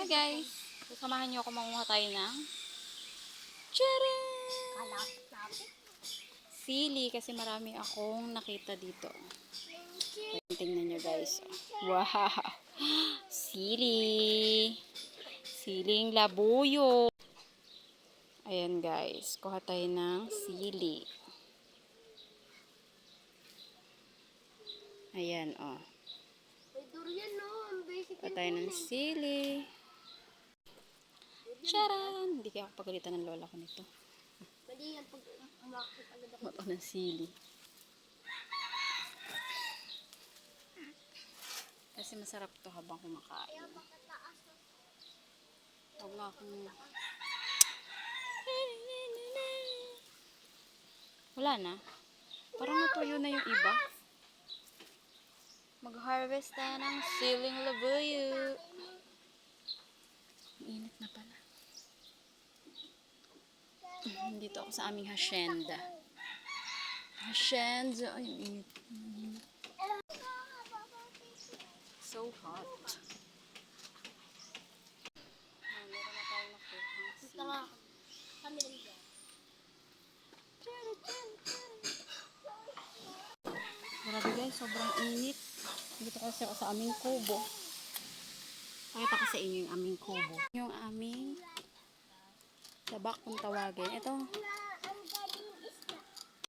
guys, sasamahan niyo ako manguha tayo ng charan! Sili kasi marami akong nakita dito. Tingnan niyo guys. Wow! Sili! Siling labuyo. Ayan guys, kuha tayo ng sili. Ayan oh. Kuha tayo ng sili. Charan! Hindi kaya ako pagalitan ng lola ko nito. Kuha ko ng sili. Kasi masarap to habang kumakain. Huwag nga akong... Wala na. Parang natuyo na yung iba. Mag-harvest tayo ng siling labuyo. Init na pala. Dito ako sa aming hacienda. Hacienda. Ay, init. So hot. Meron na tayong nakukang sili. Grabe guys, sobrang init. Dito kasi ako sa aming kubo. Pakita ko sa inyo yung aming kubo. Yung aming tabak kung tawagin. Ito,